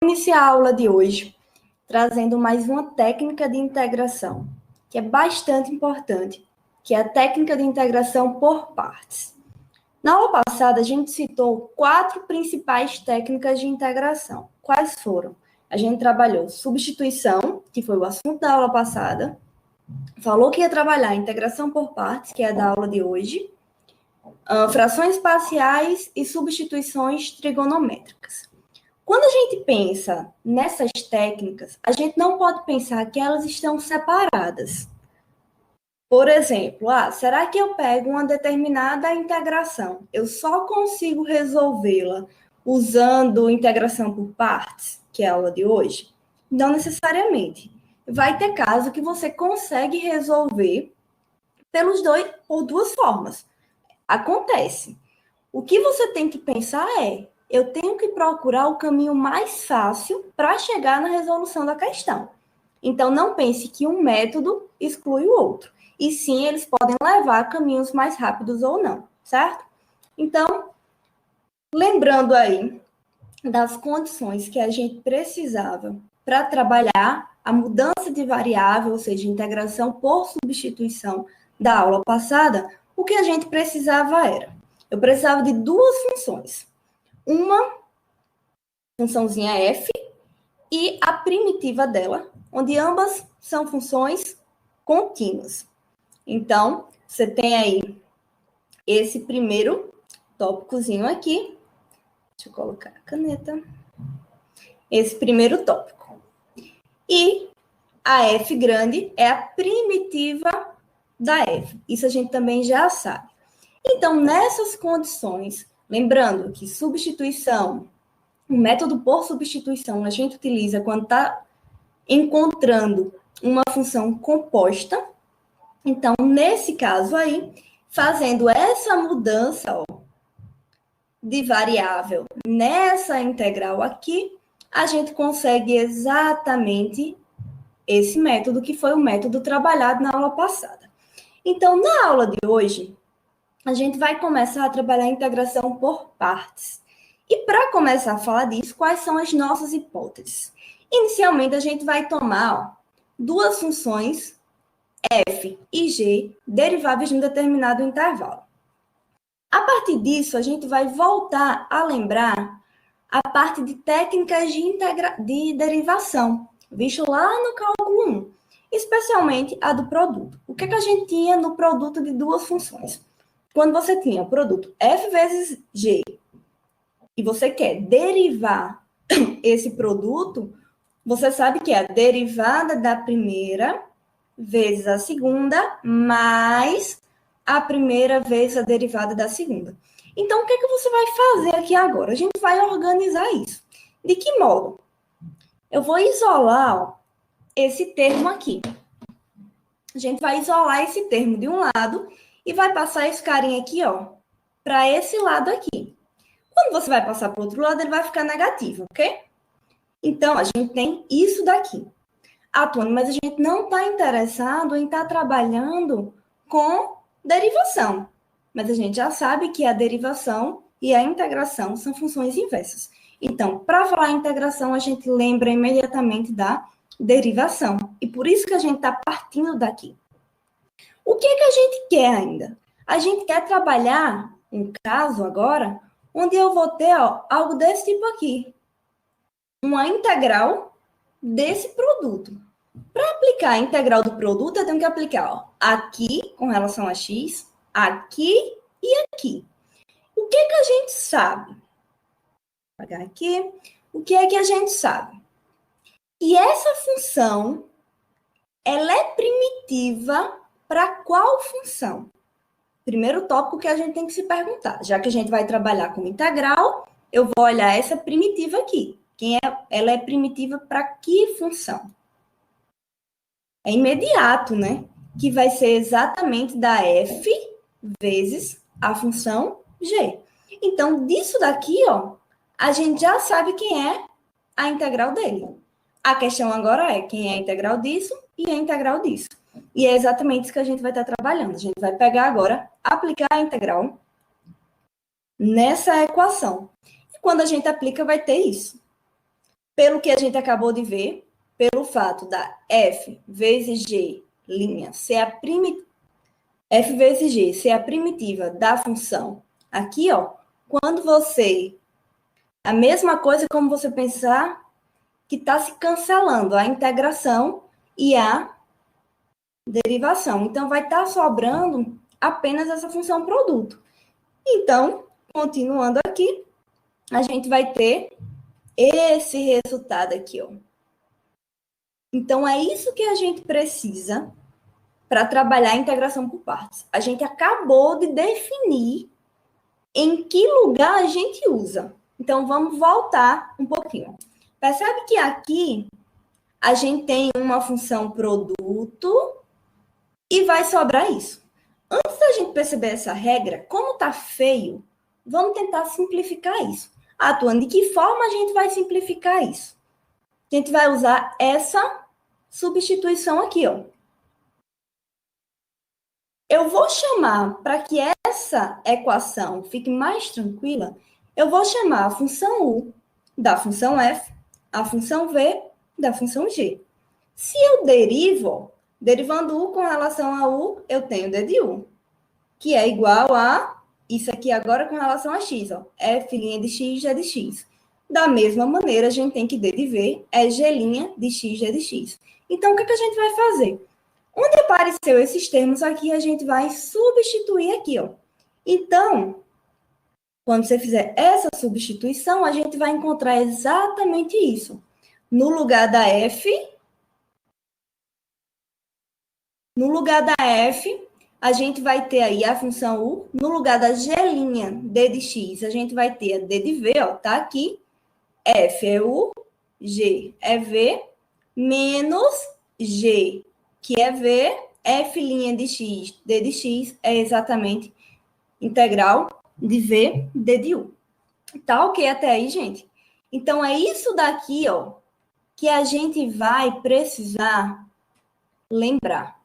Iniciar a aula de hoje trazendo mais uma técnica de integração, que é bastante importante, que é a técnica de integração por partes. Na aula passada, a gente citou 4 principais técnicas de integração. Quais foram? A gente trabalhou substituição, que foi o assunto da aula passada, falou que ia trabalhar integração por partes, que é a da aula de hoje, frações parciais e substituições trigonométricas. Quando a gente pensa nessas técnicas, a gente não pode pensar que elas estão separadas. Por exemplo, será que eu pego uma determinada integração? Eu só consigo resolvê-la usando integração por partes, que é a aula de hoje? Não necessariamente. Vai ter caso que você consegue resolver por duas formas. Acontece. O que você tem que pensar é, eu tenho que procurar o caminho mais fácil para chegar na resolução da questão. Então, não pense que um método exclui o outro. E sim, eles podem levar a caminhos mais rápidos ou não, certo? Então, lembrando aí das condições que a gente precisava para trabalhar a mudança de variável, ou seja, integração por substituição da aula passada, o que a gente precisava era, eu precisava de duas funções. Uma funçãozinha f e a primitiva dela, onde ambas são funções contínuas. Então, você tem aí esse primeiro tópicozinho aqui. Deixa eu colocar a caneta. Esse primeiro tópico. E a f grande é a primitiva da f. Isso a gente também já sabe. Então, nessas condições, lembrando que substituição, o método por substituição, a gente utiliza quando está encontrando uma função composta. Então, nesse caso aí, fazendo essa mudança de variável nessa integral aqui, a gente consegue exatamente esse método, que foi o método trabalhado na aula passada. Então, na aula de hoje, a gente vai começar a trabalhar a integração por partes. E para começar a falar disso, quais são as nossas hipóteses? Inicialmente, a gente vai tomar duas funções f e g deriváveis de um determinado intervalo. A partir disso, a gente vai voltar a lembrar a parte de técnicas de derivação, visto lá no cálculo 1, especialmente a do produto. O que a gente tinha no produto de duas funções? Quando você tinha o produto f vezes g e você quer derivar esse produto, você sabe que é a derivada da primeira vezes a segunda, mais a primeira vezes a derivada da segunda. Então, o que você vai fazer aqui agora? A gente vai organizar isso. De que modo? Eu vou isolar esse termo aqui. A gente vai isolar esse termo de um lado e vai passar esse carinha aqui, para esse lado aqui. Quando você vai passar para o outro lado, ele vai ficar negativo, ok? Então, a gente tem isso daqui. Tônia, mas a gente não está interessado em estar trabalhando com derivação. Mas a gente já sabe que a derivação e a integração são funções inversas. Então, para falar em integração, a gente lembra imediatamente da derivação. E por isso que a gente está partindo daqui. O que a gente quer ainda? A gente quer trabalhar um caso agora onde eu vou ter algo desse tipo aqui. Uma integral desse produto. Para aplicar a integral do produto, eu tenho que aplicar aqui com relação a x, aqui e aqui. O que a gente sabe? Vou apagar aqui. O que a gente sabe? E essa função, ela é primitiva para qual função? Primeiro tópico que a gente tem que se perguntar. Já que a gente vai trabalhar com integral, eu vou olhar essa primitiva aqui. Ela é primitiva para que função? É imediato, né? Que vai ser exatamente da f vezes a função g. Então, disso daqui, a gente já sabe quem é a integral dele. A questão agora é quem é a integral disso e a integral disso. E é exatamente isso que a gente vai estar trabalhando. A gente vai pegar agora, aplicar a integral nessa equação. E quando a gente aplica, vai ter isso. pelo que a gente acabou de ver, pelo fato da f vezes g' ser a f vezes g ser a primitiva da função aqui, ó, quando você... A mesma coisa como você pensar que está se cancelando a integração e a derivação. Então, vai estar sobrando apenas essa função produto. Então, continuando aqui, a gente vai ter esse resultado aqui, ó. Então, é isso que a gente precisa para trabalhar a integração por partes. A gente acabou de definir em que lugar a gente usa. Então, vamos voltar um pouquinho. Percebe que aqui a gente tem uma função produto e vai sobrar isso. Antes da gente perceber essa regra, como tá feio, vamos tentar simplificar isso. Atuando de que forma a gente vai simplificar isso? A gente vai usar essa substituição aqui, ó. Eu vou chamar, para que essa equação fique mais tranquila, eu vou chamar a função u da função f, a função v da função g. Se eu derivo, derivando u com relação a u, eu tenho d de u, que é igual a isso aqui agora com relação a x, ó, f' de x, g de x. Da mesma maneira, a gente tem que d de v é g' de x, g de x. Então, o que a gente vai fazer? Onde apareceu esses termos aqui, a gente vai substituir aqui, ó. Então, quando você fizer essa substituição, a gente vai encontrar exatamente isso. No lugar da f, a gente vai ter aí a função u. No lugar da g' d de x, a gente vai ter a d de v, ó, tá aqui. F é u, g é v, menos g, que é v, f' de x, d de x, é exatamente integral de v, d de u. Tá ok até aí, gente? Então, é isso daqui, ó, que a gente vai precisar lembrar.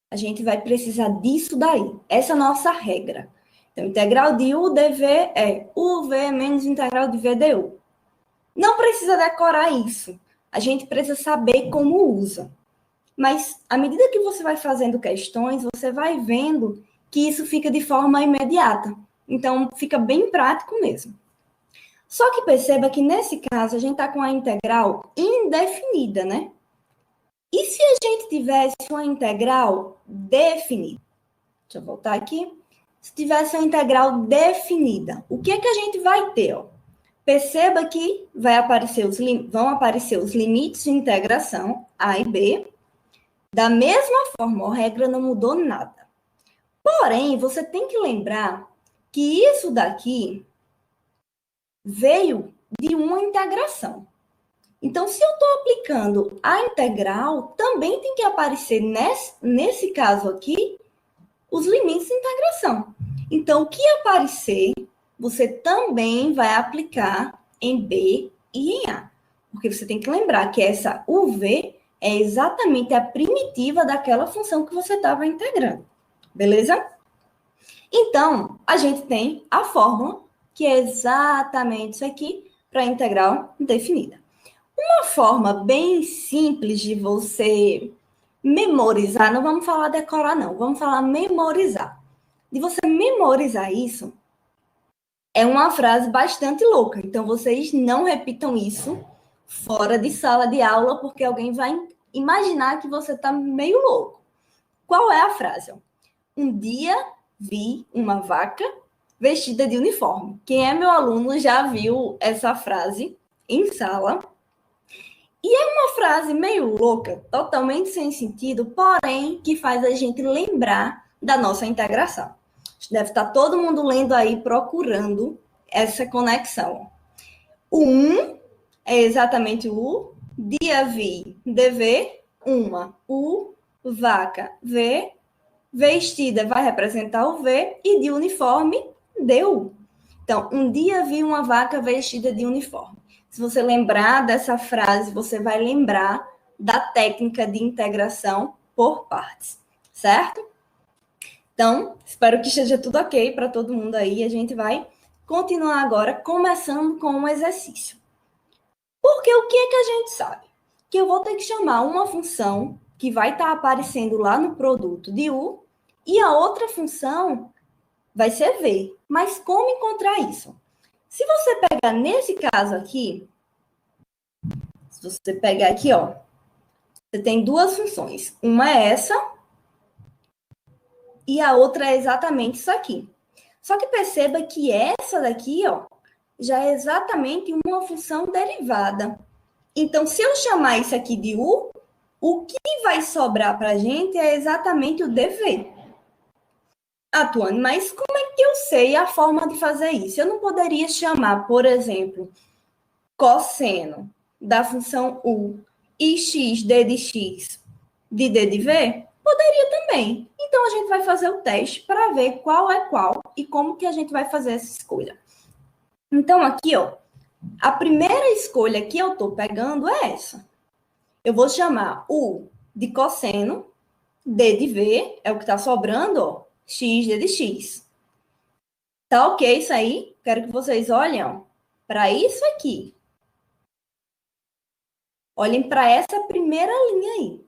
A gente vai precisar disso daí. Essa é a nossa regra. Então, integral de u dv é uv menos integral de v du. Não precisa decorar isso. A gente precisa saber como usa. Mas, à medida que você vai fazendo questões, você vai vendo que isso fica de forma imediata. Então, fica bem prático mesmo. Só que perceba que, nesse caso, a gente está com a integral indefinida, né? E se a gente tivesse uma integral definida? Deixa eu voltar aqui. Se tivesse uma integral definida, o que é que a gente vai ter? Ó? Perceba que vão aparecer os limites de integração A e B. Da mesma forma, a regra não mudou nada. Porém, você tem que lembrar que isso daqui veio de uma integração. Então, se eu estou aplicando a integral, também tem que aparecer, nesse caso aqui, os limites de integração. Então, o que aparecer, você também vai aplicar em B e em A. Porque você tem que lembrar que essa UV é exatamente a primitiva daquela função que você estava integrando. Beleza? Então, a gente tem a fórmula, que é exatamente isso aqui, para a integral definida. Uma forma bem simples de você memorizar, não vamos falar decorar, não, vamos falar memorizar. De você memorizar isso, é uma frase bastante louca. Então, vocês não repitam isso fora de sala de aula, porque alguém vai imaginar que você está meio louco. Qual é a frase? Um dia vi uma vaca vestida de uniforme. Quem é meu aluno já viu essa frase em sala. E é uma frase meio louca, totalmente sem sentido, porém que faz a gente lembrar da nossa integração. Deve estar todo mundo lendo aí, procurando essa conexão. O 1 é exatamente o dia vi, dever, uma, o, vaca, v, vestida vai representar o v e de uniforme, deu. Então, um dia vi uma vaca vestida de uniforme. Se você lembrar dessa frase, você vai lembrar da técnica de integração por partes, certo? Então, espero que esteja tudo ok para todo mundo aí. A gente vai continuar agora, começando com um exercício. Porque o que é que a gente sabe? Que eu vou ter que chamar uma função que vai estar aparecendo lá no produto de U e a outra função vai ser V. Mas como encontrar isso? Se você pegar nesse caso aqui, se você pegar aqui, ó, você tem duas funções. Uma é essa e a outra é exatamente isso aqui. Só que perceba que essa daqui, ó, já é exatamente uma função derivada. Então, se eu chamar isso aqui de U, o que vai sobrar para a gente é exatamente o dv. Tuane, mas como é que eu sei a forma de fazer isso? Eu não poderia chamar, por exemplo, cosseno da função U e x d de x de d de v? Poderia também. Então, a gente vai fazer o teste para ver qual é qual e como que a gente vai fazer essa escolha. Então, aqui, ó, a primeira escolha que eu estou pegando é essa. Eu vou chamar U de cosseno, D de V, é o que está sobrando, ó, x, D de x. Tá ok isso aí? Quero que vocês olhem para isso aqui. Olhem para essa primeira linha aí.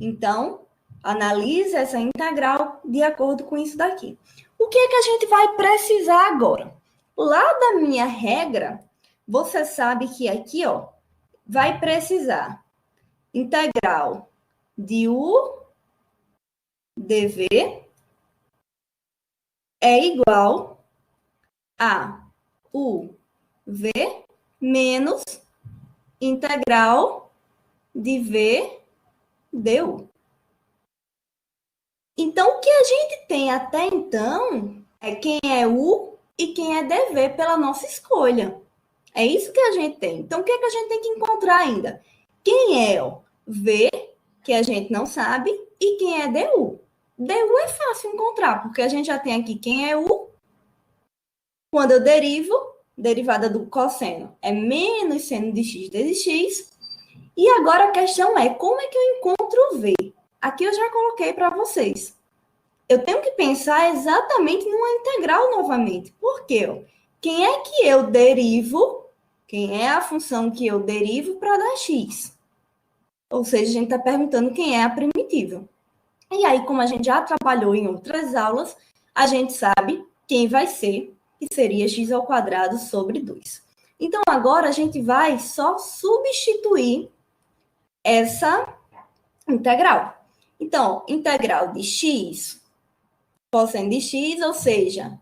Então, analise essa integral de acordo com isso daqui. O que é que a gente vai precisar agora? Lá da minha regra, você sabe que aqui, ó, vai precisar integral de U dv é igual a U v menos integral de v du. Então, o que a gente tem até então é quem é U e quem é dv pela nossa escolha. É isso que a gente tem. Então, o que é que a gente tem que encontrar ainda? Quem é o v, que a gente não sabe, e quem é du. Du é fácil encontrar, porque a gente já tem aqui quem é U. Quando eu derivo, derivada do cosseno é menos seno de x d de x. E agora a questão é, como é que eu encontro o v? Aqui eu já coloquei para vocês. Eu tenho que pensar exatamente numa integral novamente. Por quê? Quem é que eu derivo? Quem é a função que eu derivo para dar x? Ou seja, a gente está perguntando quem é a primitiva. E aí, como a gente já trabalhou em outras aulas, a gente sabe quem vai ser, que seria x ao quadrado sobre 2. Então, agora a gente vai só substituir essa integral. Então, integral de x, cosseno de x, ou seja,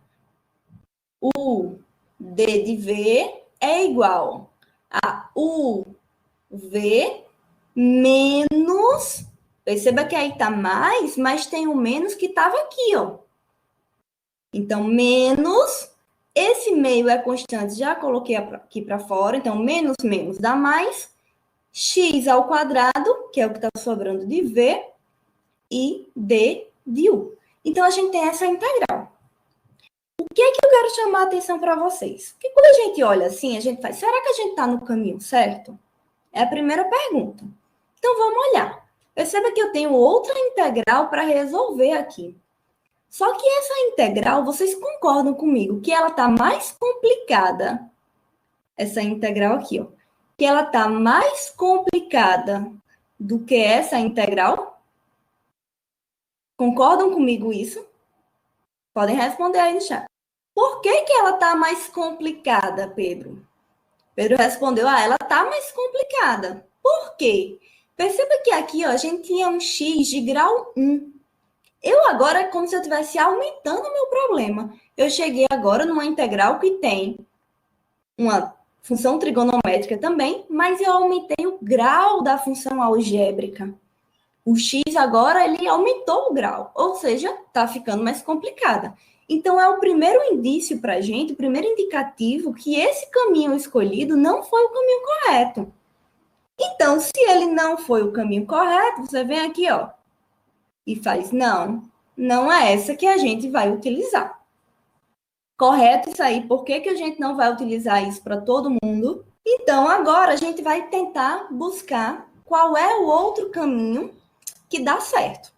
u d de v é igual a u v menos, perceba que aí está mais, mas tem o menos que estava aqui, ó. Então, menos, esse meio é constante, já coloquei aqui para fora, então, menos, menos dá mais, x ao quadrado, que é o que está sobrando de v, e d de u. Então, a gente tem essa integral. O que é que eu quero chamar a atenção para vocês? Porque quando a gente olha assim, a gente faz, será que a gente está no caminho certo? É a primeira pergunta. Então, vamos olhar. Perceba que eu tenho outra integral para resolver aqui. Só que essa integral, vocês concordam comigo que ela está mais complicada? Essa integral aqui, ó. Que ela está mais complicada do que essa integral? Concordam comigo isso? Podem responder aí no chat. Por que que ela está mais complicada, Pedro? Pedro respondeu, ela está mais complicada. Por quê? Perceba que aqui, ó, a gente tinha um x de grau 1. Eu agora é como se eu estivesse aumentando o meu problema. Eu cheguei agora numa integral que tem uma função trigonométrica também, mas eu aumentei o grau da função algébrica. O x agora, ele aumentou o grau, ou seja, está ficando mais complicada. Então, é o primeiro indício para a gente, o primeiro indicativo que esse caminho escolhido não foi o caminho correto. Então, se ele não foi o caminho correto, você vem aqui, ó, e faz, não é essa que a gente vai utilizar. Correto isso aí? Por que que a gente não vai utilizar isso para todo mundo? Então, agora a gente vai tentar buscar qual é o outro caminho que dá certo.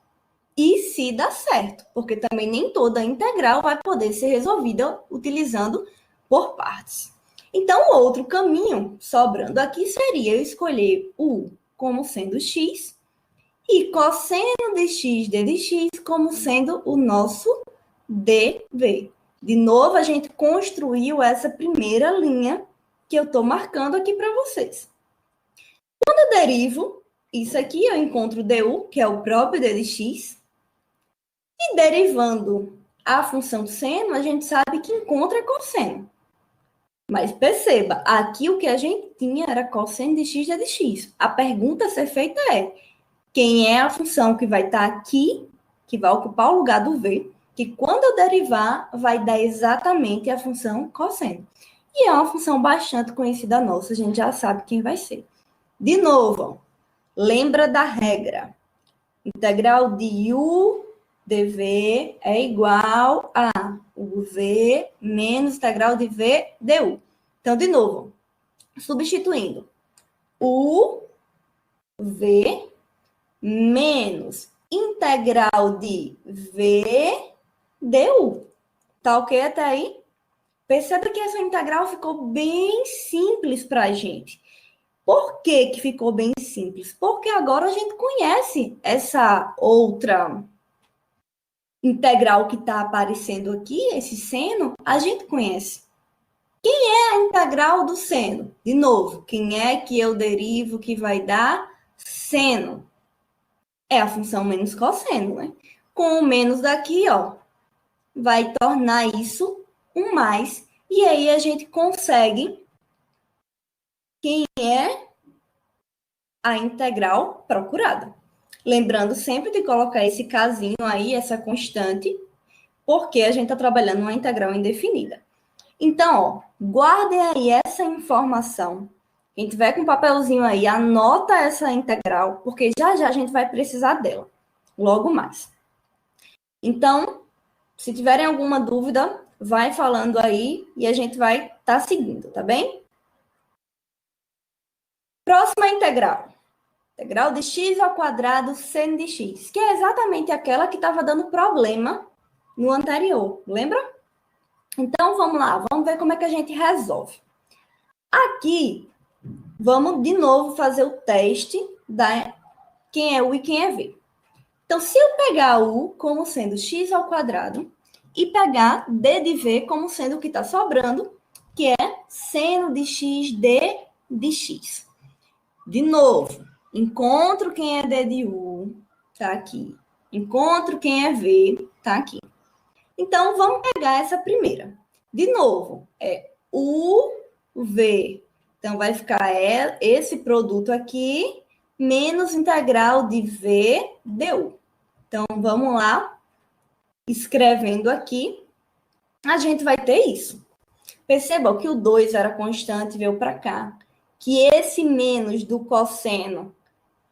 E se dá certo, porque também nem toda integral vai poder ser resolvida utilizando por partes. Então, o outro caminho sobrando aqui seria eu escolher o como sendo x e cosseno de x d de x como sendo o nosso dv. De novo, a gente construiu essa primeira linha que eu estou marcando aqui para vocês. Quando eu derivo isso aqui, eu encontro du, que é o próprio d de x, e derivando a função seno, a gente sabe que encontra cosseno. Mas perceba, aqui o que a gente tinha era cosseno de x d de x. A pergunta a ser feita é, quem é a função que vai estar aqui, que vai ocupar o lugar do v, que quando eu derivar, vai dar exatamente a função cosseno. E é uma função bastante conhecida nossa, a gente já sabe quem vai ser. De novo, lembra da regra. Integral de u dv é igual a uv menos integral de v du. Então, de novo, substituindo u v menos integral de v du. Tá ok até aí? Perceba que essa integral ficou bem simples para a gente. Por que que ficou bem simples? Porque agora a gente conhece essa outra integral que está aparecendo aqui, esse seno, a gente conhece. Quem é a integral do seno? De novo, quem é que eu derivo que vai dar seno? É a função menos cosseno, né? Com o menos daqui, ó, vai tornar isso um mais. E aí a gente consegue quem é a integral procurada. Lembrando sempre de colocar esse casinho aí, essa constante, porque a gente está trabalhando uma integral indefinida. Então, ó, guardem aí essa informação. Quem tiver com um papelzinho aí, anota essa integral, porque já já a gente vai precisar dela, logo mais. Então, se tiverem alguma dúvida, vai falando aí e a gente vai estar seguindo, tá bem? Próxima integral. Integral de x ao quadrado seno de x, que é exatamente aquela que estava dando problema no anterior, lembra? Então, vamos lá, vamos ver como é que a gente resolve. Aqui, vamos de novo fazer o teste da quem é u e quem é v. Então, se eu pegar u como sendo x ao quadrado e pegar d de v como sendo o que está sobrando, que é seno de x d de x. De novo, encontro quem é d de u, tá aqui. Encontro quem é v, tá aqui. Então, vamos pegar essa primeira. De novo, é u, v. Então, vai ficar esse produto aqui, menos integral de v du. Então, vamos lá, escrevendo aqui, a gente vai ter isso. Percebam que o 2 era constante, veio para cá. Que esse menos do cosseno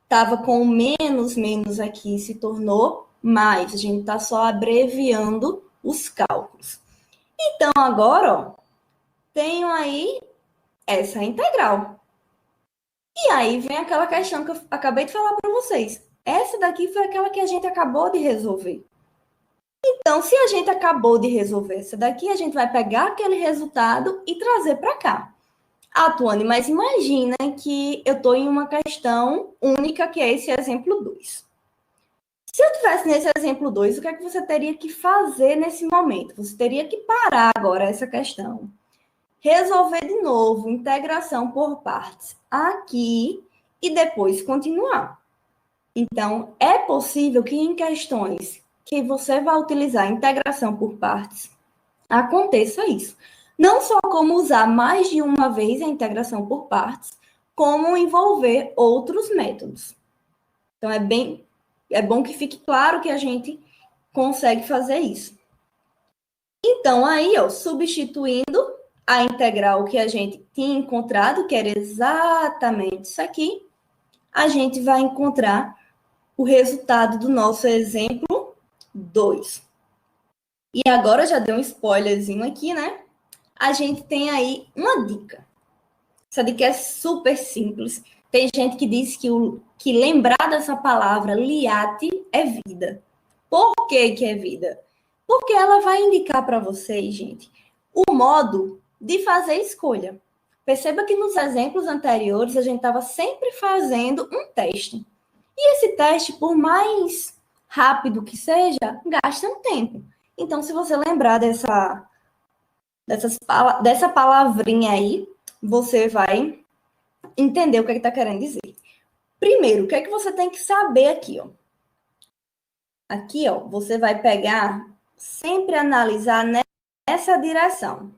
estava com o menos aqui, se tornou mais. A gente está só abreviando os cálculos. Então, agora, ó, tenho aí essa integral. E aí vem aquela questão que eu acabei de falar para vocês. Essa daqui foi aquela que a gente acabou de resolver. Então, se a gente acabou de resolver essa daqui, a gente vai pegar aquele resultado e trazer para cá. Ah, Tuane, mas imagina que eu estou em uma questão única, que é esse exemplo 2. Se eu tivesse nesse exemplo 2, o que é que você teria que fazer nesse momento? Você teria que parar agora essa questão. Resolver de novo, integração por partes aqui e depois continuar. Então, é possível que em questões que você vai utilizar integração por partes, aconteça isso. Não só como usar mais de uma vez a integração por partes, como envolver outros métodos. Então, é bom que fique claro que a gente consegue fazer isso. Então, aí, ó, substituindo a integral que a gente tinha encontrado, que era exatamente isso aqui, a gente vai encontrar o resultado do nosso exemplo 2. E agora, já deu um spoilerzinho aqui, né? A gente tem aí uma dica. Essa dica é super simples. Tem gente que diz que lembrar dessa palavra liate é vida. Por que é vida? Porque ela vai indicar para vocês, gente, o modo de fazer escolha. Perceba que nos exemplos anteriores a gente estava sempre fazendo um teste. E esse teste, por mais rápido que seja, gasta um tempo. Então, se você lembrar dessa palavrinha aí, você vai entender o que está querendo dizer. Primeiro, o que é que você tem que saber aqui, ó? Aqui, ó, você vai pegar, sempre analisar nessa direção.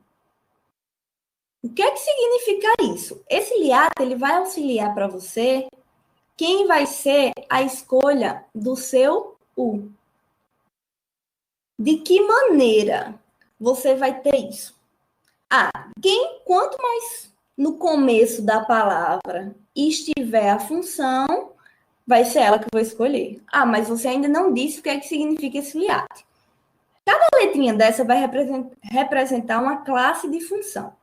O que é que significa isso? Esse liata, ele vai auxiliar para você quem vai ser a escolha do seu U. De que maneira você vai ter isso? Quanto mais no começo da palavra estiver a função, vai ser ela que eu vou escolher. Mas você ainda não disse o que é que significa esse liate. Cada letrinha dessa vai representar uma classe de função.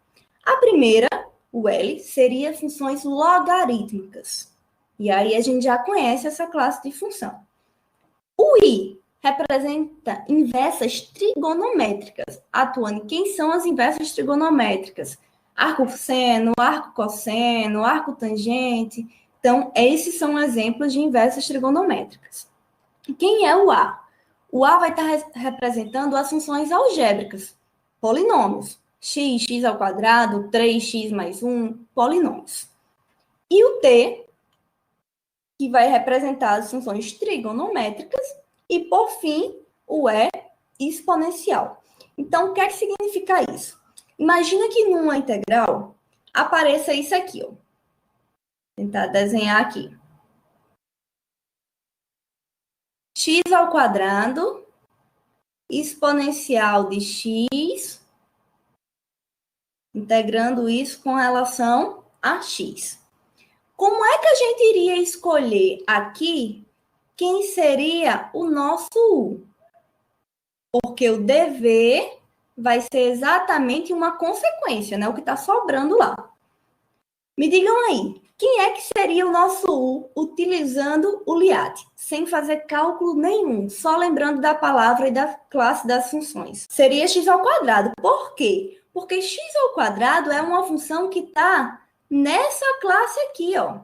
A primeira, o L, seria funções logarítmicas. E aí a gente já conhece essa classe de função. O I representa inversas trigonométricas. Atuando, quem são as inversas trigonométricas? Arco seno, arco cosseno, arco tangente. Então, esses são exemplos de inversas trigonométricas. Quem é o A? O A vai estar representando as funções algébricas, polinômios. X, x ao quadrado, 3x mais 1, polinômios. E o T, que vai representar as funções trigonométricas, e, por fim, o E, exponencial. Então, o que é que significa isso? Imagina que numa integral apareça isso aqui, ó. Vou tentar desenhar aqui. X ao quadrado, exponencial de x, integrando isso com relação a x. Como é que a gente iria escolher aqui quem seria o nosso U? Porque o dever vai ser exatamente uma consequência, né? O que está sobrando lá. Me digam aí, quem é que seria o nosso U utilizando o liate, sem fazer cálculo nenhum, só lembrando da palavra e da classe das funções? Seria x ao quadrado. Por quê? Porque x ao quadrado é uma função que está nessa classe aqui, ó.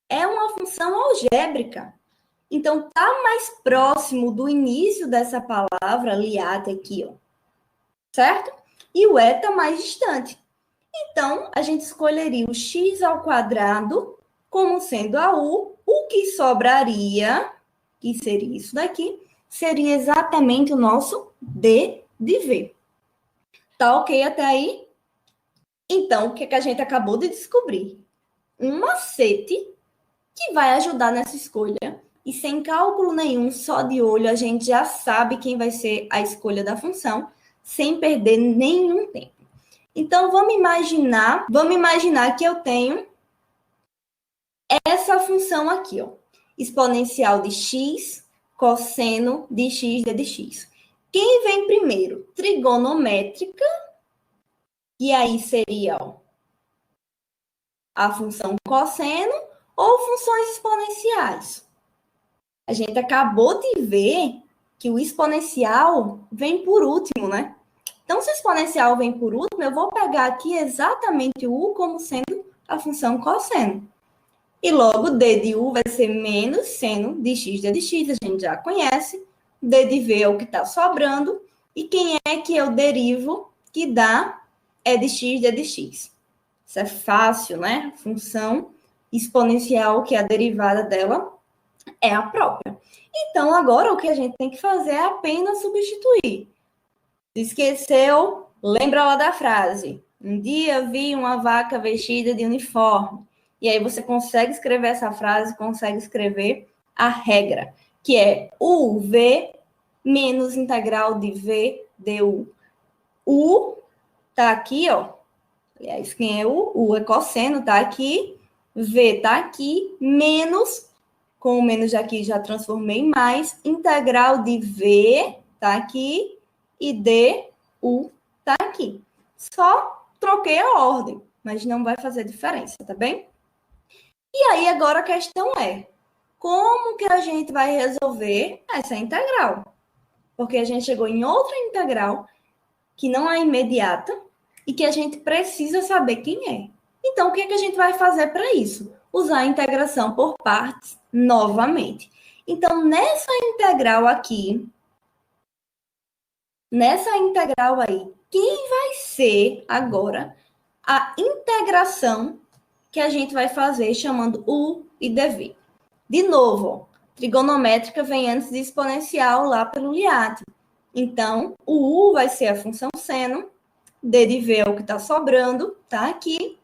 É uma função algébrica. Então, está mais próximo do início dessa palavra, liate aqui, ó. Certo? E o E está mais distante. Então, a gente escolheria o x ao quadrado como sendo a U. O que sobraria, que seria isso daqui, seria exatamente o nosso D de V. Tá ok até aí? Então, o que a gente acabou de descobrir? Um macete que vai ajudar nessa escolha. E sem cálculo nenhum, só de olho, a gente já sabe quem vai ser a escolha da função, sem perder nenhum tempo. Então, vamos imaginar que eu tenho essa função aqui, ó. Exponencial de x, cosseno de x d de x. Quem vem primeiro? Trigonométrica, e aí seria, ó, a função cosseno ou funções exponenciais. A gente acabou de ver que o exponencial vem por último, né? Então, se o exponencial vem por último, eu vou pegar aqui exatamente o U como sendo a função cosseno. E logo, D de U vai ser menos seno de x d de x, a gente já conhece. D de V é o que está sobrando. E quem é que eu derivo que dá E de x d de x? Isso é fácil, né? Função exponencial, que é a derivada dela é a própria. Então, agora o que a gente tem que fazer é apenas substituir. Se esqueceu, lembra lá da frase. Um dia vi uma vaca vestida de uniforme. E aí você consegue escrever essa frase, consegue escrever a regra, que é UV menos integral de V du. U tá aqui, ó. Aliás, quem é U? U é cosseno, tá aqui. V tá aqui, menos, com o menos aqui já transformei em mais, integral de V tá aqui e du tá aqui. Só troquei a ordem, mas não vai fazer diferença, tá bem? E aí, agora a questão é, como que a gente vai resolver essa integral? Porque a gente chegou em outra integral que não é imediata e que a gente precisa saber quem é. Então, o que é que a gente vai fazer para isso? Usar a integração por partes novamente. Então, nessa integral aí, quem vai ser agora a integração que a gente vai fazer chamando U e dv? De novo, ó, trigonométrica vem antes de exponencial lá pelo Liat. Então, o U vai ser a função seno, dv é o que está sobrando, tá aqui.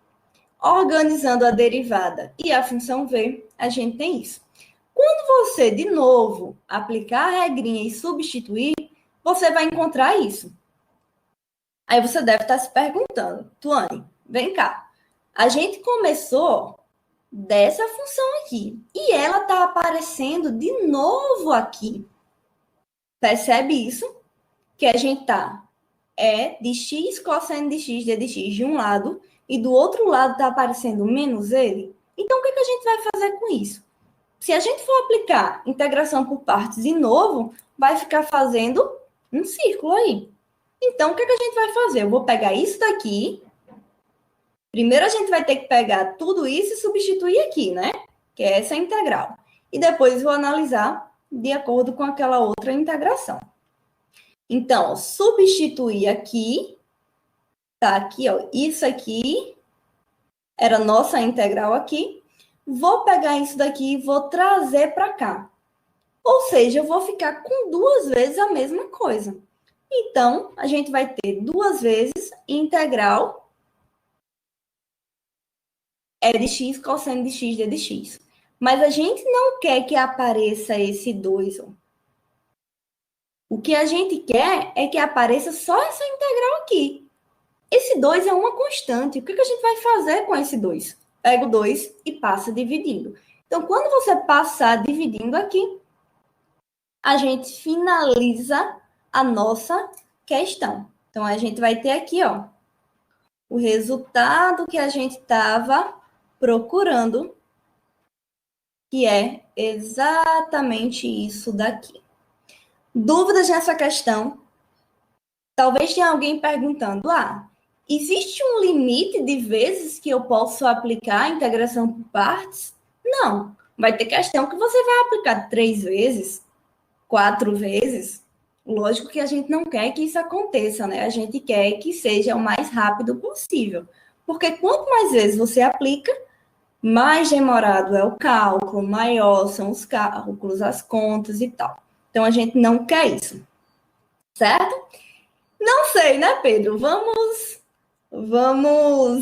Organizando a derivada e a função v, a gente tem isso. Quando você, de novo, aplicar a regrinha e substituir, você vai encontrar isso. Aí você deve estar se perguntando, Tuane, vem cá. A gente começou dessa função aqui e ela está aparecendo de novo aqui. Percebe isso? Que a gente está de x cosseno de x d de x de um lado e do outro lado está aparecendo menos ele. Então, o que a gente vai fazer com isso? Se a gente for aplicar integração por partes de novo, vai ficar fazendo um círculo aí. Então, o que a gente vai fazer? Eu vou pegar isso daqui. Primeiro, a gente vai ter que pegar tudo isso e substituir aqui, né? Que é essa integral. E depois vou analisar de acordo com aquela outra integração. Então, substituir aqui. Tá aqui, ó. Isso aqui era nossa integral aqui. Vou pegar isso daqui e vou trazer para cá. Ou seja, eu vou ficar com duas vezes a mesma coisa. Então, a gente vai ter duas vezes integral de x cosseno de x d de x. Mas a gente não quer que apareça esse 2. Ó. O que a gente quer é que apareça só essa integral aqui. Esse 2 é uma constante. O que a gente vai fazer com esse 2? Pega o 2 e passa dividindo. Então, quando você passar dividindo aqui, a gente finaliza a nossa questão. Então, a gente vai ter aqui, ó, o resultado que a gente estava procurando, que é exatamente isso daqui. Dúvidas nessa questão? Talvez tenha alguém perguntando, existe um limite de vezes que eu posso aplicar a integração por partes? Não. Vai ter questão que você vai aplicar 3 vezes, 4 vezes. Lógico que a gente não quer que isso aconteça, né? A gente quer que seja o mais rápido possível. Porque quanto mais vezes você aplica, mais demorado é o cálculo, maior são os cálculos, as contas e tal. Então, a gente não quer isso. Certo? Não sei, né, Pedro? Vamos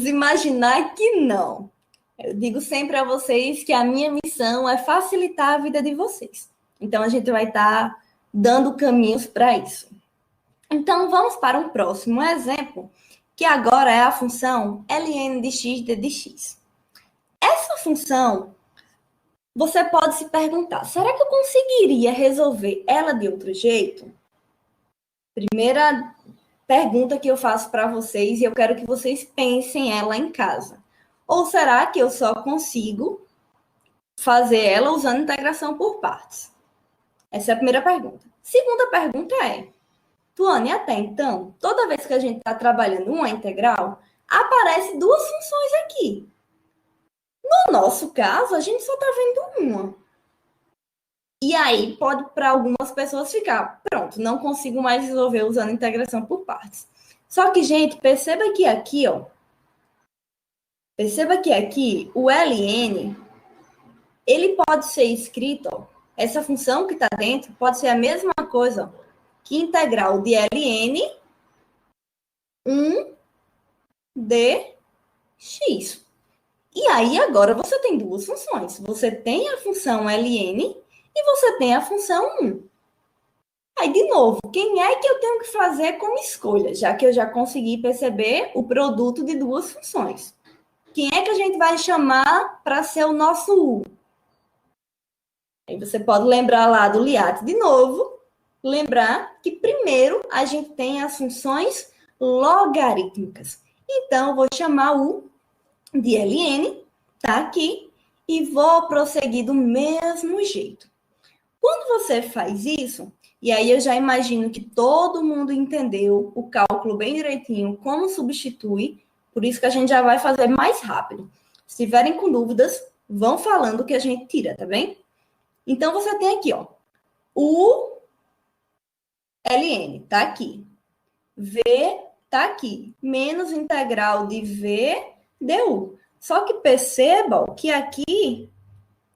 imaginar que não. Eu digo sempre a vocês que a minha missão é facilitar a vida de vocês. Então, a gente vai estar dando caminhos para isso. Então, vamos para um próximo exemplo, que agora é a função ln de x d de x. Essa função, você pode se perguntar, será que eu conseguiria resolver ela de outro jeito? Primeira pergunta que eu faço para vocês e eu quero que vocês pensem ela em casa. Ou será que eu só consigo fazer ela usando integração por partes? Essa é a primeira pergunta. Segunda pergunta é, Tuane, até então, toda vez que a gente está trabalhando uma integral, aparece duas funções aqui. No nosso caso, a gente só está vendo uma. E aí, pode para algumas pessoas ficar, pronto, não consigo mais resolver usando integração por partes. Só que, gente, perceba que aqui, ó, o ln, ele pode ser escrito, ó, essa função que está dentro pode ser a mesma coisa, ó, que integral de ln 1 dx. E aí, agora, você tem duas funções. Você tem a função ln e você tem a função 1. Aí, de novo, quem é que eu tenho que fazer como escolha? Já que eu já consegui perceber o produto de duas funções. Quem é que a gente vai chamar para ser o nosso U? Aí você pode lembrar lá do Liat de novo. Lembrar que primeiro a gente tem as funções logarítmicas. Então, eu vou chamar U de ln, tá aqui, e vou prosseguir do mesmo jeito. Quando você faz isso, E aí eu já imagino que todo mundo entendeu o cálculo bem direitinho, como substitui, por isso que a gente já vai fazer mais rápido. Se tiverem com dúvidas, vão falando que a gente tira, tá bem? Então, você tem aqui, ó, o ln, tá aqui. V tá aqui, menos integral de V du. Só que percebam que aqui,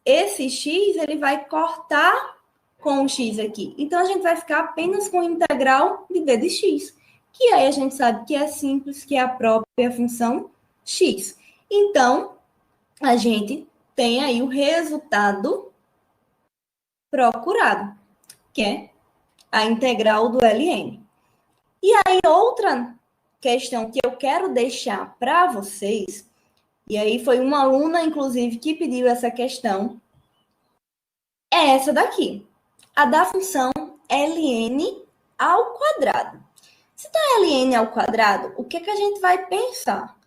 esse x, ele vai cortar com o x aqui. Então, a gente vai ficar apenas com integral de v de x, que aí a gente sabe que é simples, que é a própria função x. Então, a gente tem aí o resultado procurado, que é a integral do ln. E aí, outra questão que eu quero deixar para vocês, e aí foi uma aluna, inclusive, que pediu essa questão, é essa daqui, a da função ln ao quadrado. Se está ln ao quadrado, o que a gente vai pensar?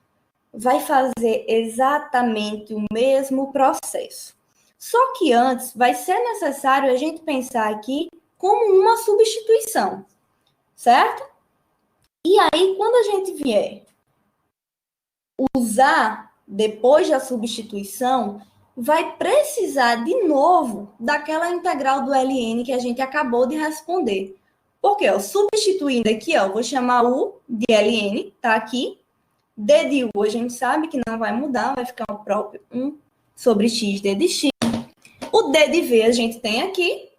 Vai fazer exatamente o mesmo processo. Só que antes, vai ser necessário a gente pensar aqui como uma substituição, certo? E aí, quando a gente vier usar depois da substituição, vai precisar de novo daquela integral do ln que a gente acabou de responder. Porque, ó, substituindo aqui, ó, vou chamar u de ln, tá aqui. D de u a gente sabe que não vai mudar, vai ficar o próprio 1 sobre x d de x. O d de v a gente tem aqui,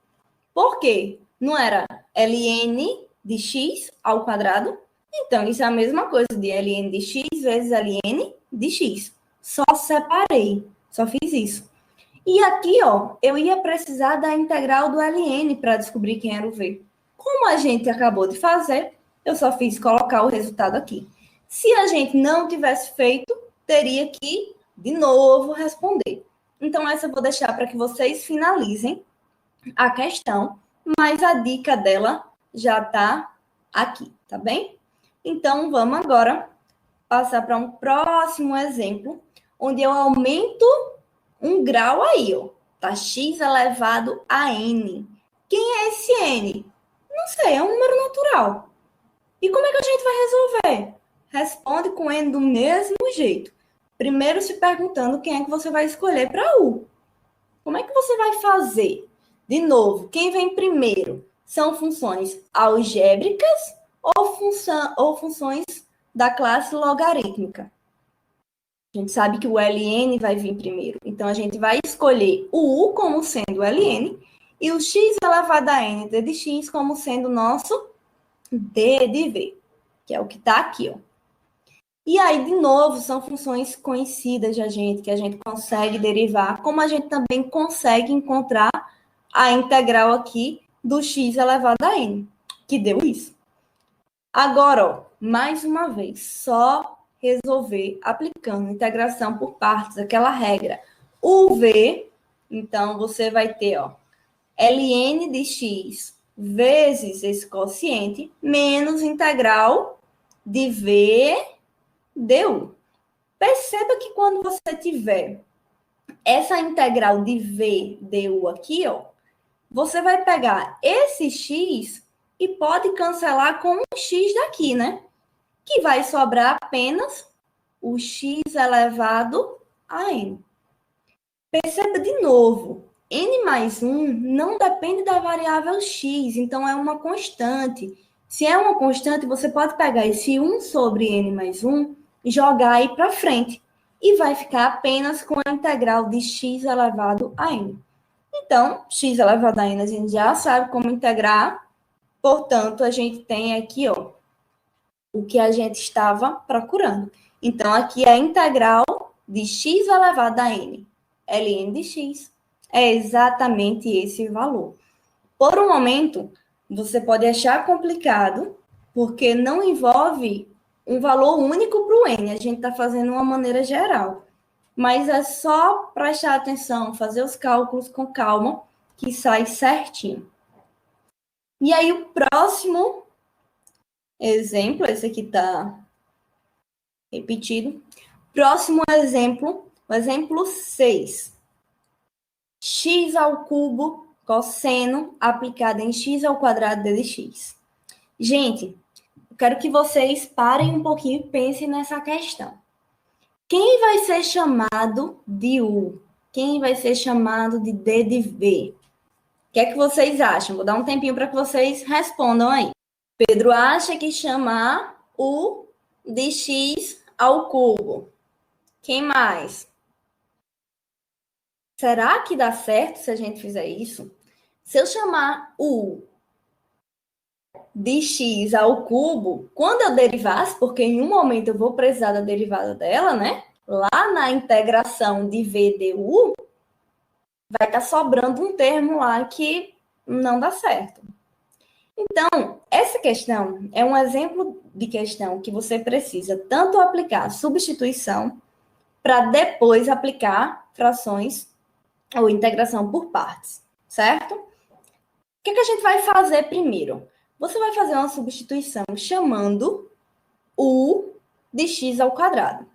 porque não era ln de x ao quadrado? Então, isso é a mesma coisa de ln de x vezes ln de x. Só separei, só fiz isso. E aqui, ó, eu ia precisar da integral do ln para descobrir quem era o v. Como a gente acabou de fazer, eu só fiz colocar o resultado aqui. Se a gente não tivesse feito, teria que, de novo, responder. Então, essa eu vou deixar para que vocês finalizem a questão, mas a dica dela já está aqui, tá bem? Então, vamos agora passar para um próximo exemplo, onde eu aumento um grau aí, ó. Tá x elevado a n. Quem é esse n? Não sei, é um número natural. E como é que a gente vai resolver? Responde com n do mesmo jeito. Primeiro se perguntando quem é que você vai escolher para u. Como é que você vai fazer? De novo, quem vem primeiro? São funções algébricas ou funções da classe logarítmica? A gente sabe que o ln vai vir primeiro. Então, a gente vai escolher o u como sendo ln e o x elevado a n d de x como sendo o nosso d de v, que é o que está aqui, ó. E aí, de novo, são funções conhecidas de a gente, que a gente consegue derivar, como a gente também consegue encontrar a integral aqui do x elevado a n, que deu isso. Agora, ó, mais uma vez, só resolver aplicando integração por partes, aquela regra. O v, então, você vai ter, ó, ln de x vezes esse quociente, menos integral de v du. Perceba que quando você tiver essa integral de v du aqui, ó, você vai pegar esse x e pode cancelar com um x daqui, né? Que vai sobrar apenas o x elevado a n. Perceba de novo, n mais 1 não depende da variável x, então é uma constante. Se é uma constante, você pode pegar esse 1 sobre n mais 1 e jogar aí para frente. E vai ficar apenas com a integral de x elevado a n. Então, x elevado a n a gente já sabe como integrar. Portanto, a gente tem aqui, ó, o que a gente estava procurando. Então, aqui é a integral de x elevado a n. ln de x é exatamente esse valor. Por um momento, você pode achar complicado, porque não envolve um valor único para o n. A gente está fazendo uma maneira geral. Mas é só prestar atenção, fazer os cálculos com calma, que sai certinho. E aí, o próximo exemplo, esse aqui está repetido. Próximo exemplo, o exemplo 6. X ao cubo cosseno aplicado em x ao quadrado dx. Gente, eu quero que vocês parem um pouquinho e pensem nessa questão. Quem vai ser chamado de U? Quem vai ser chamado de D de V? O que é que vocês acham? Vou dar um tempinho para que vocês respondam aí. Pedro acha que chamar U de x ao cubo. Quem mais? Será que dá certo se a gente fizer isso? Se eu chamar U de x ao cubo, quando eu derivasse, porque em um momento eu vou precisar da derivada dela, né? Lá na integração de v du, vai estar sobrando um termo lá que não dá certo. Então, essa questão é um exemplo de questão que você precisa tanto aplicar substituição para depois aplicar frações ou integração por partes, certo? O que a gente vai fazer primeiro? Você vai fazer uma substituição chamando u de x ao quadrado.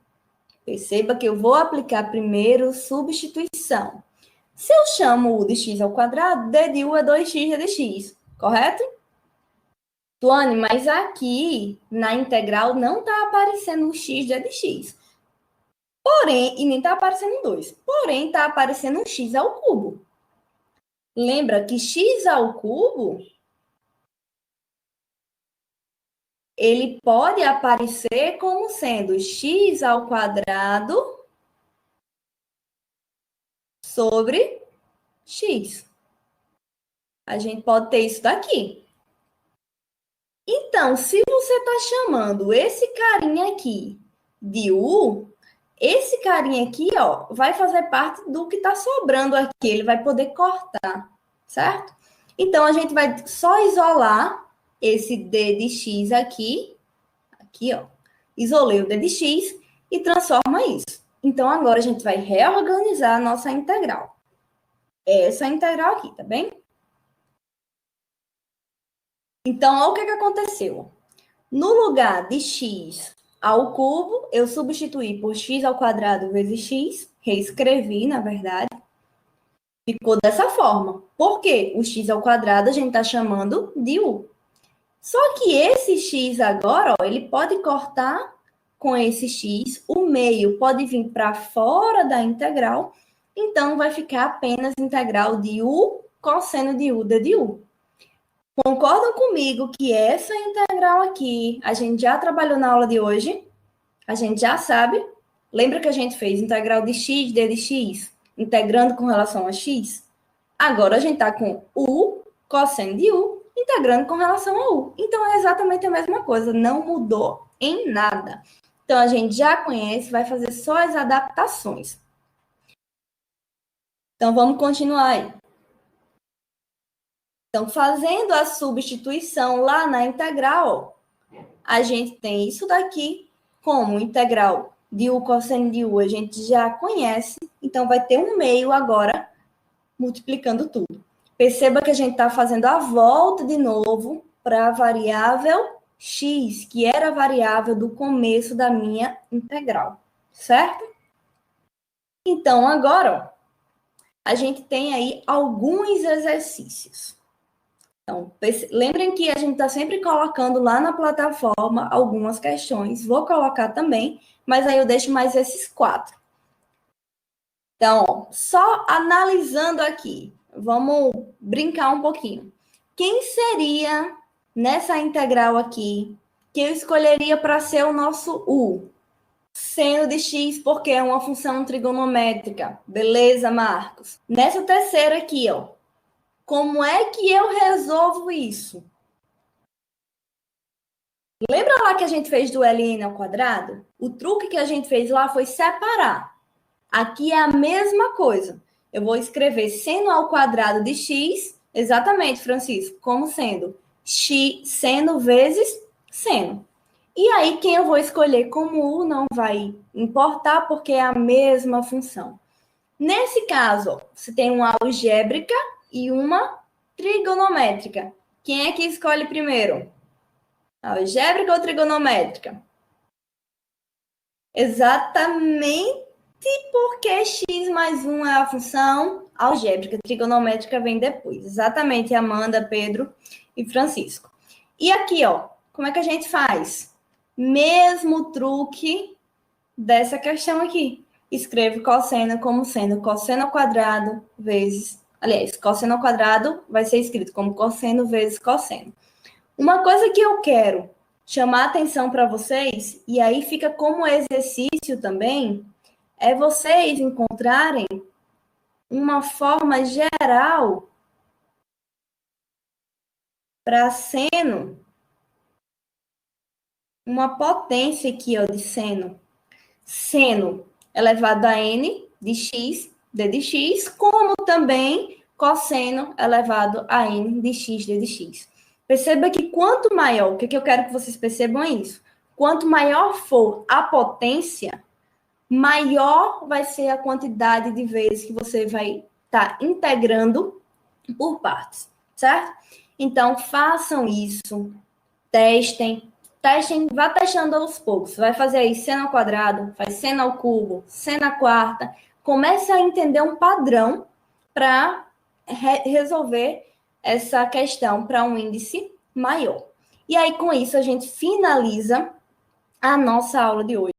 Perceba que eu vou aplicar primeiro substituição. Se eu chamo u de x ao quadrado, d de u é 2x dx, correto? Tuane, mas aqui na integral não está aparecendo o x de dx. Porém, e nem está aparecendo 2. Porém, está aparecendo um x ao cubo. Lembra que x ao cubo ele pode aparecer como sendo x ao quadrado sobre x. A gente pode ter isso daqui. Então, se você está chamando esse carinha aqui de u, esse carinha aqui, ó, vai fazer parte do que está sobrando aqui. Ele vai poder cortar, certo? Então, a gente vai só isolar esse d de x aqui, ó. Isolei o d de x e transforma isso. Então, agora a gente vai reorganizar a nossa integral. Essa integral aqui, tá bem? Então, olha o que aconteceu. No lugar de x ao cubo, eu substituí por x ao quadrado vezes x, reescrevi, na verdade. Ficou dessa forma. Por quê? O x ao quadrado a gente está chamando de u. Só que esse x agora, ó, ele pode cortar com esse x, o meio pode vir para fora da integral, então vai ficar apenas integral de u cosseno de u de u. Concordam comigo que essa integral aqui, a gente já trabalhou na aula de hoje? A gente já sabe? Lembra que a gente fez integral de x, d de x, integrando com relação a x? Agora a gente está com u cosseno de u, integrando com relação a u. Então, é exatamente a mesma coisa, não mudou em nada. Então, a gente já conhece, vai fazer só as adaptações. Então, vamos continuar aí. Então, fazendo a substituição lá na integral, a gente tem isso daqui como integral de u cosseno de u, a gente já conhece. Então, vai ter um meio agora multiplicando tudo. Perceba que a gente está fazendo a volta de novo para a variável x, que era a variável do começo da minha integral, certo? Então, agora, ó, a gente tem aí alguns exercícios. Então, lembrem que a gente está sempre colocando lá na plataforma algumas questões. Vou colocar também, mas aí eu deixo mais esses 4. Então, ó, só analisando aqui, vamos brincar um pouquinho. Quem seria nessa integral aqui que eu escolheria para ser o nosso u? Seno de x, porque é uma função trigonométrica. Beleza, Marcos? Nessa terceira aqui, ó. Como é que eu resolvo isso? Lembra lá que a gente fez do ln ao quadrado? O truque que a gente fez lá foi separar. Aqui é a mesma coisa. Eu vou escrever seno ao quadrado de x, exatamente, Francisco, como sendo x seno vezes seno. E aí, quem eu vou escolher como u não vai importar, porque é a mesma função. Nesse caso, ó, você tem uma algébrica e uma trigonométrica. Quem é que escolhe primeiro? Algébrica ou trigonométrica? Exatamente porque x mais 1 é a função algébrica, trigonométrica vem depois. Exatamente, Amanda, Pedro e Francisco. E aqui, ó, como é que a gente faz? Mesmo truque dessa questão aqui. Escreve cosseno como sendo cosseno ao quadrado vezes... Aliás, cosseno ao quadrado vai ser escrito como cosseno vezes cosseno. Uma coisa que eu quero chamar a atenção para vocês, e aí fica como exercício também, é vocês encontrarem uma forma geral para seno, uma potência aqui, ó, de seno. Seno elevado a n de x, d de x, como também cosseno elevado a n de x, d de x. Perceba que quanto maior, o que eu quero que vocês percebam é isso, quanto maior for a potência, maior vai ser a quantidade de vezes que você vai estar integrando por partes, certo? Então, façam isso, testem, vá testando aos poucos. Vai fazer aí seno ao quadrado, faz seno ao cubo, seno à quarta. Comece a entender um padrão para resolver essa questão para um índice maior. E aí, com isso, a gente finaliza a nossa aula de hoje.